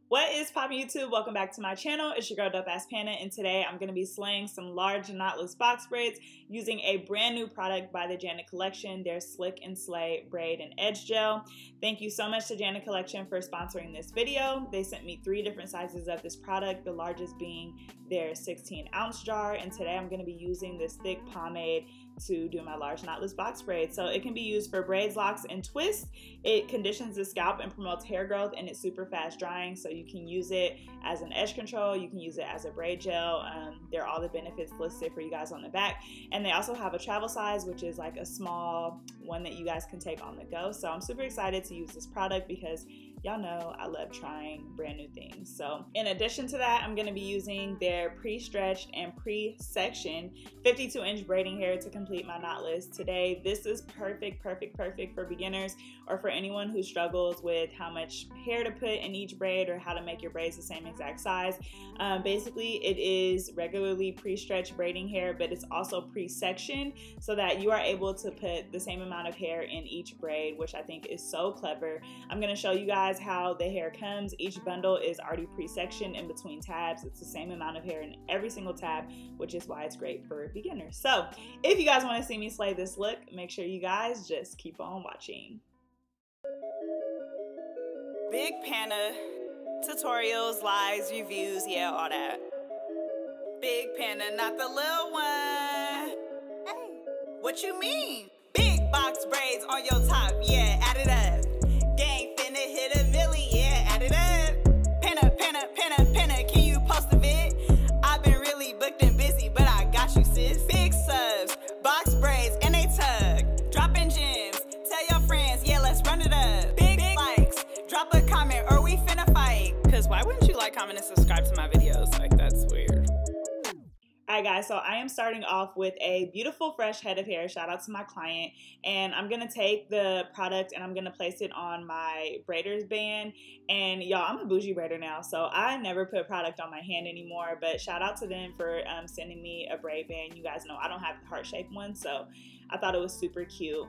What is poppin' YouTube? Welcome back to my channel. It's your girl DOPEaxxPANA, and today I'm going to be slaying some large knotless box braids using a brand new product by the Janet Collection, their Slick and Slay Braid and Edge Gel. Thank you so much to Janet Collection for sponsoring this video. They sent me 3 different sizes of this product, the largest being their 16-ounce jar, and today I'm going to be using this thick pomade to do my large knotless box braid. So it can be used for braids, locks, and twists. It conditions the scalp and promotes hair growth, and it's super fast drying, so you can use it as an edge control, you can use it as a braid gel. There are all the benefits listed for you guys on the back, and they also have a travel size, which is like a small one that you guys can take on the go. So I'm super excited to use this product because y'all know I love trying brand new things. So in addition to that, I'm going to be using their pre-stretched and pre-sectioned 52-inch braiding hair to complete my knotless today. This is perfect for beginners or for anyone who struggles with how much hair to put in each braid or how to make your braids the same exact size. Basically, it is regularly pre-stretched braiding hair, but it's also pre-sectioned so that you are able to put the same amount of hair in each braid, which I think is so clever. I'm going to show you guys how the hair comes. Each bundle is already pre-sectioned in between tabs. It's the same amount of hair in every single tab, which is why it's great for beginners. So if you guys want to see me slay this look, make sure you guys just keep on watching. Big Pana, tutorials, lives, reviews, yeah, all that. Big Pana, not the little one. Hey, what you mean? Big box braids on your top, yeah, add it up. Gang finna hit a milli, yeah, add it up. Pana, can you post a vid? I've been really booked and busy, but I got you, sis. Big subs, box braids, and they tug. Dropping gems, tell your friends, yeah, let's run it up. Big likes, drop a comment or we finna fight. Cause why wouldn't you like, comment, and subscribe to my videos? Like, that's weird. Alright guys, so I am starting off with a beautiful fresh head of hair. Shout out to my client. And I'm going to take the product and I'm going to place it on my braider's band. And y'all, I'm a bougie braider now, so I never put product on my hand anymore. But shout out to them for sending me a braid band. You guys know I don't have the heart-shaped one, so I thought it was super cute.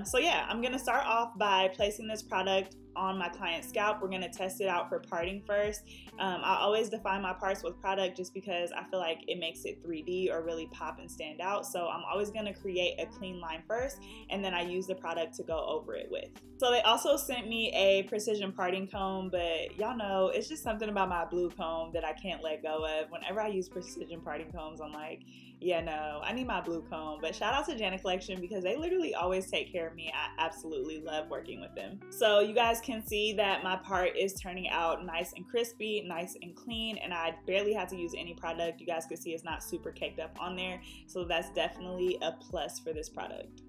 So yeah, I'm going to start off by placing this product on my client's scalp. We're going to test it out for parting first. I always define my parts with product just because I feel like it makes it 3D or really pop and stand out. So I'm always going to create a clean line first, and then I use the product to go over it with. So they also sent me a precision parting comb, but y'all know it's just something about my blue comb that I can't let go of. Whenever I use precision parting combs, I'm like, yeah, no, I need my blue comb. But shout out to Janet Collection because they literally always take care of me. I absolutely love working with them. So you guys can see that my part is turning out nice and crispy, nice and clean, and I barely had to use any product. You guys can see it's not super caked up on there, so that's definitely a plus for this product.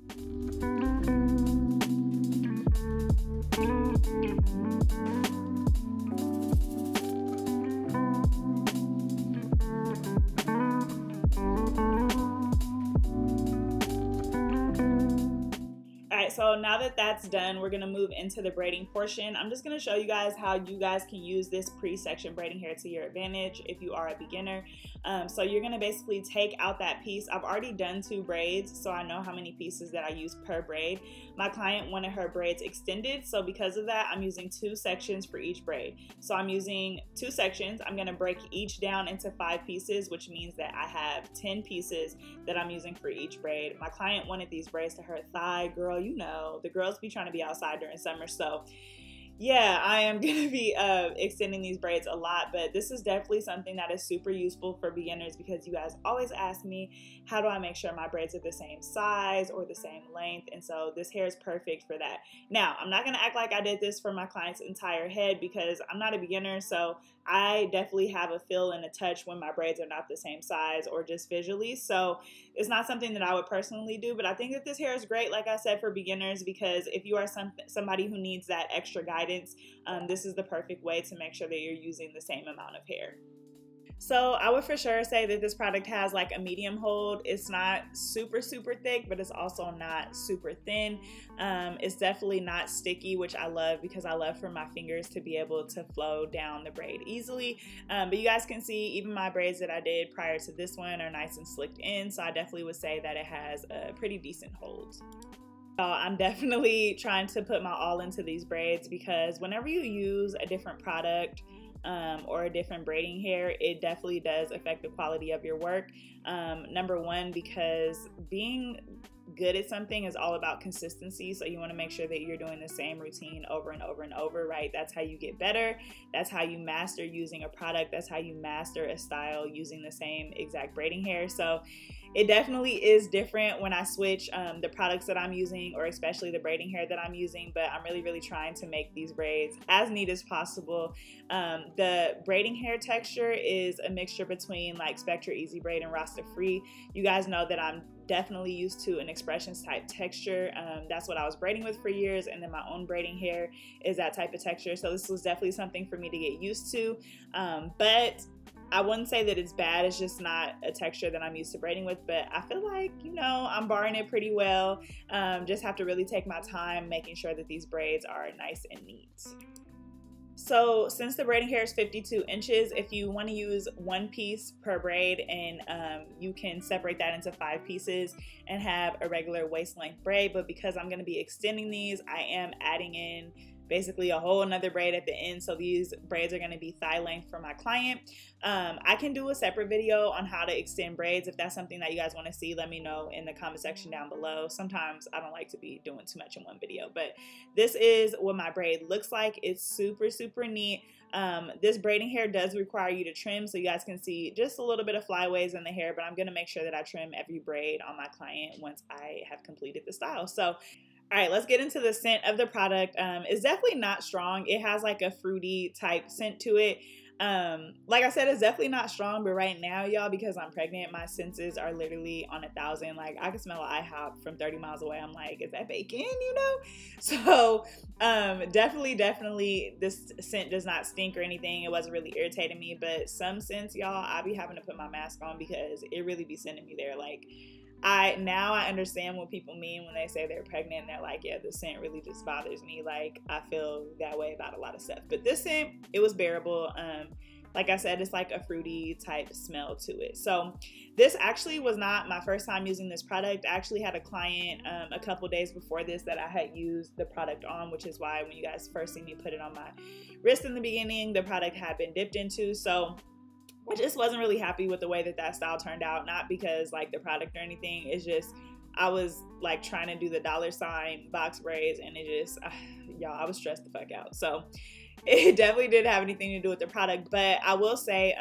So now that that's done, we're gonna move into the braiding portion. I'm just gonna show you guys how you guys can use this pre-section braiding hair to your advantage if you are a beginner. So you're gonna basically take out that piece. I've already done 2 braids, so I know how many pieces that I use per braid. My client wanted her braids extended, so because of that, I'm using 2 sections for each braid. So I'm using 2 sections. I'm gonna break each down into 5 pieces, which means that I have 10 pieces that I'm using for each braid. My client wanted these braids to her thigh. Girl, you know, the girls be trying to be outside during summer, so yeah, I am going to be extending these braids a lot, but this is definitely something that is super useful for beginners because you guys always ask me, how do I make sure my braids are the same size or the same length? And so this hair is perfect for that. Now, I'm not going to act like I did this for my client's entire head because I'm not a beginner, so I definitely have a feel and a touch when my braids are not the same size or just visually. So it's not something that I would personally do, but I think that this hair is great, like I said, for beginners because if you are somebody who needs that extra guidance, this is the perfect way to make sure that you're using the same amount of hair. So I would for sure say that this product has like a medium hold. It's not super thick, but it's also not super thin. It's definitely not sticky, which I love because I love for my fingers to be able to flow down the braid easily. But you guys can see even my braids that I did prior to this one are nice and slicked in, so I definitely would say that it has a pretty decent hold. I'm definitely trying to put my all into these braids because whenever you use a different product, or a different braiding hair, it definitely does affect the quality of your work. Number one, because being good at something is all about consistency, so you want to make sure that you're doing the same routine over and over and over, right? That's how you get better. That's how you master using a product. That's how you master a style using the same exact braiding hair. So it definitely is different when I switch the products that I'm using, or especially the braiding hair that I'm using, but I'm really trying to make these braids as neat as possible. The braiding hair texture is a mixture between like Spectra Easy Braid and Rasta Free. You guys know that I'm definitely used to an expressions type texture. That's what I was braiding with for years, and then my own braiding hair is that type of texture. So this was definitely something for me to get used to, but I wouldn't say that it's bad. It's just not a texture that I'm used to braiding with, but I feel like, you know, I'm barring it pretty well. Just have to really take my time making sure that these braids are nice and neat. So since the braiding hair is 52 inches, if you want to use one piece per braid, and you can separate that into 5 pieces and have a regular waist length braid, but because I'm going to be extending these, I am adding in basically a whole another braid at the end, so these braids are going to be thigh length for my client. I can do a separate video on how to extend braids. If that's something that you guys want to see, let me know in the comment section down below. Sometimes I don't like to be doing too much in one video, but this is what my braid looks like. It's super neat. This braiding hair does require you to trim, so you guys can see just a little bit of flyaways in the hair, but I'm going to make sure that I trim every braid on my client once I have completed the style. So all right, let's get into the scent of the product. It's definitely not strong. It has like a fruity type scent to it. Like I said, it's definitely not strong, but right now, y'all, because I'm pregnant, my senses are literally on 1,000. Like, I can smell an IHOP from 30 miles away. I'm like, is that bacon, you know? So definitely this scent does not stink or anything. It wasn't really irritating me, but some scents, y'all, I be having to put my mask on because it really be sending me there. Like, now I understand what people mean when they say they're pregnant and they're like, yeah, the scent really just bothers me. Like, I feel that way about a lot of stuff, but this scent, it was bearable. Like I said, it's like a fruity type smell to it. So this actually was not my first time using this product. I actually had a client a couple days before this that I had used the product on, which is why when you guys first see me put it on my wrist in the beginning, the product had been dipped into. So I just wasn't really happy with the way that that style turned out. Not because like the product or anything. It's just I was like trying to do the $ box braids, and it just, y'all, I was stressed the fuck out. So it definitely didn't have anything to do with the product. But I will say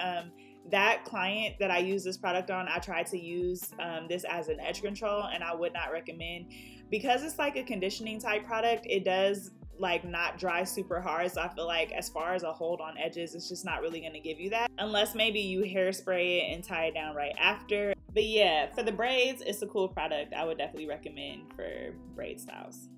that client that I used this product on, I tried to use this as an edge control, and I would not recommend, because it's like a conditioning type product. It does like not dry super hard, so I feel like as far as a hold on edges, it's just not really going to give you that, unless maybe you hairspray it and tie it down right after. But yeah, for the braids, it's a cool product. I would definitely recommend for braid styles.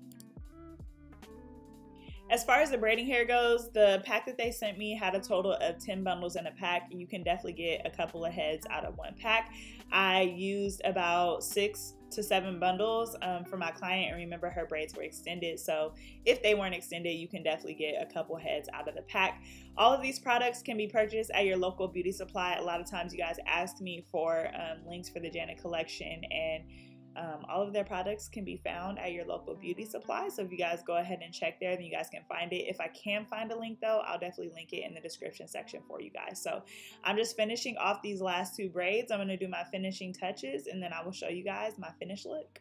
As far as the braiding hair goes, the pack that they sent me had a total of 10 bundles in a pack. You can definitely get a couple of heads out of one pack. I used about 6 to 7 bundles for my client, and remember, her braids were extended, so if they weren't extended, you can definitely get a couple heads out of the pack. All of these products can be purchased at your local beauty supply. A lot of times you guys ask me for links for the Janet collection, and all of their products can be found at your local beauty supply. So if you guys go ahead and check there, then you guys can find it. If I can find a link though, I'll definitely link it in the description section for you guys. So I'm just finishing off these last 2 braids. I'm going to do my finishing touches, and then I will show you guys my finished look.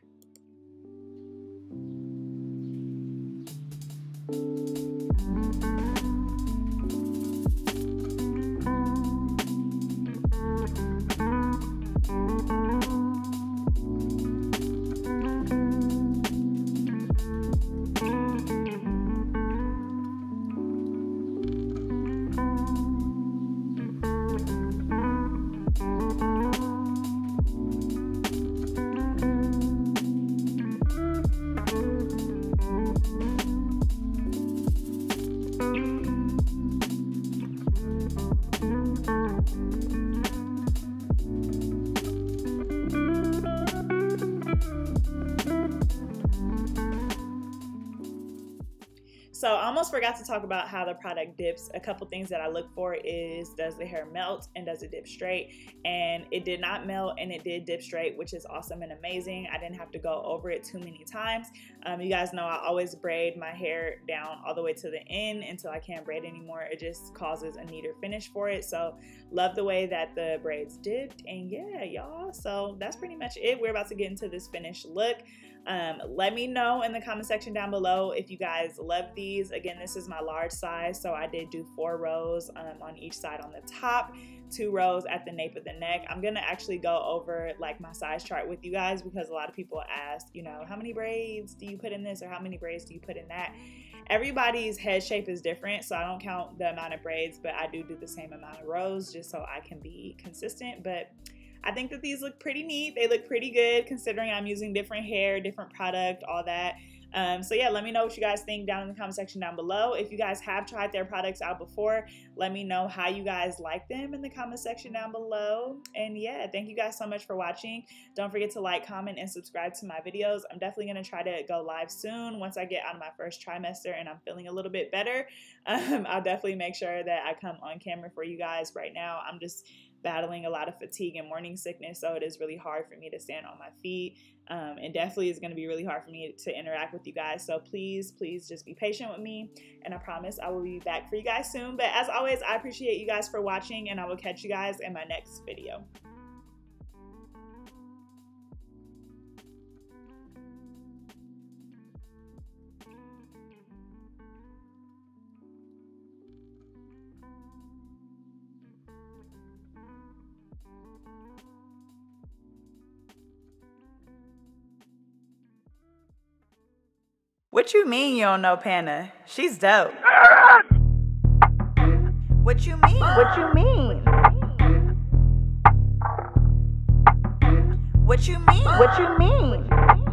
So almost forgot to talk about how the product dips. A couple things that I look for is, does the hair melt and does it dip straight? And it did not melt and it did dip straight, which is awesome and amazing. I didn't have to go over it too many times. You guys know I always braid my hair down all the way to the end until I can't braid anymore. It just causes a neater finish for it. So love the way that the braids dipped, and yeah, y'all, so that's pretty much it. We're about to get into this finished look. Let me know in the comment section down below if you guys love these. Again, this is my large size, so I did do 4 rows on each side on the top, 2 rows at the nape of the neck. I'm gonna actually go over like my size chart with you guys, because a lot of people ask, you know, how many braids do you put in this, or how many braids do you put in that? Everybody's head shape is different, so I don't count the amount of braids, but I do the same amount of rows just so I can be consistent. But I think that these look pretty neat. They look pretty good considering I'm using different hair, different product, all that. So yeah, let me know what you guys think down in the comment section down below. If you guys have tried their products out before, let me know how you guys like them in the comment section down below. And yeah, thank you guys so much for watching. Don't forget to like, comment, and subscribe to my videos. I'm definitely going to try to go live soon once I get out of my first trimester and I'm feeling a little bit better. I'll definitely make sure that I come on camera for you guys. Right now, I'm just battling a lot of fatigue and morning sickness, so it is really hard for me to stand on my feet, and definitely is going to be really hard for me to interact with you guys. So please just be patient with me, and I promise I will be back for you guys soon. But as always, I appreciate you guys for watching, and I will catch you guys in my next video. What you mean you don't know Pana? She's dope. What you mean? What you mean? What you mean? What you mean?